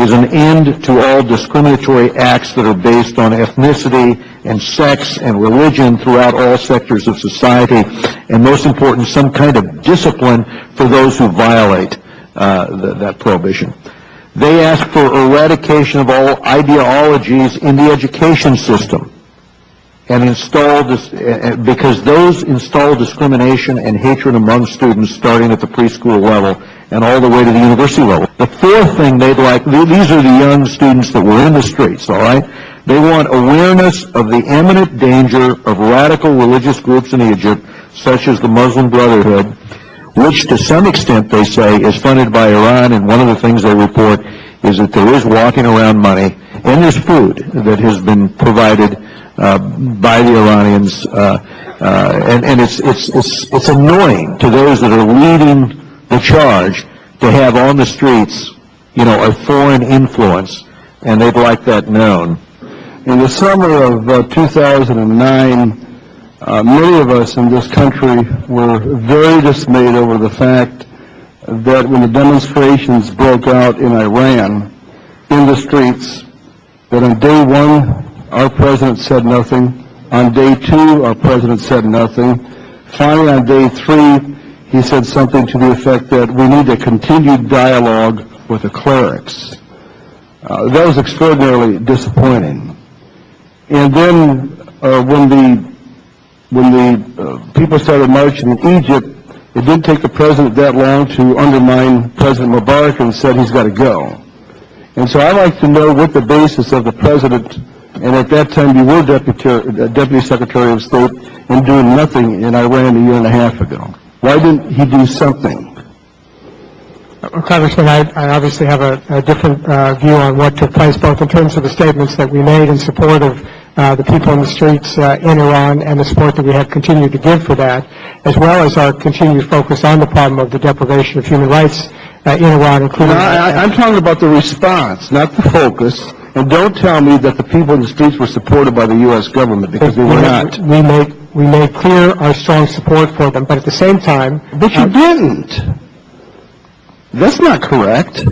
is an end to all discriminatory acts that are based on ethnicity and sex and religion throughout all sectors of society, and most important, some kind of discipline for those who violate that prohibition. They ask for eradication of all ideologies in the education system, and install this, because those install discrimination and hatred among students starting at the preschool level and all the way to the university level. The fourth thing they'd like, these are the young students that were in the streets, all right? They want awareness of the imminent danger of radical religious groups in Egypt, such as the Muslim Brotherhood, which to some extent, they say, is funded by Iran, and one of the things they report is that there is walking around money, and there's food that has been provided by the Iranians, and it's annoying to those that are leading the charge to have on the streets, you know, a foreign influence, and they'd like that known. In the summer of 2009, many of us in this country were very dismayed over the fact that when the demonstrations broke out in Iran, in the streets, that on day one, our president said nothing. On day two, our president said nothing. Finally, on day three, he said something to the effect that we need a continued dialogue with the clerics. That was extraordinarily disappointing. And then when the people started marching in Egypt, it didn't take the president that long to undermine President Mubarak and said he's got to go. And so I'd like to know what the basis of the president, and at that time you were Deputy Secretary of State, in doing nothing in Iran a year and a half ago. Why didn't he do something? Congressman, I obviously have a different view on what took place, both in terms of the statements that we made in support of the people in the streets in Iran and the support that we have continued to give for that, as well as our continued focus on the problem of the deprivation of human rights in Iran, including... I'm talking about the response, not the focus. And don't tell me that the people in the streets were supported by the U.S. government, because they were not. We made clear our strong support for them, but at the same time... But you didn't. That's not correct.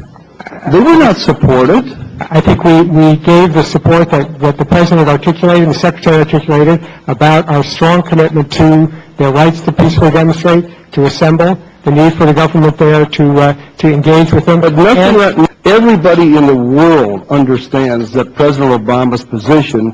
They were not supported. I think we gave the support that the President articulated and the Secretary articulated about our strong commitment to their rights to peacefully demonstrate, to assemble, the need for the government there to engage with them. But everybody in the world understands that President Obama's position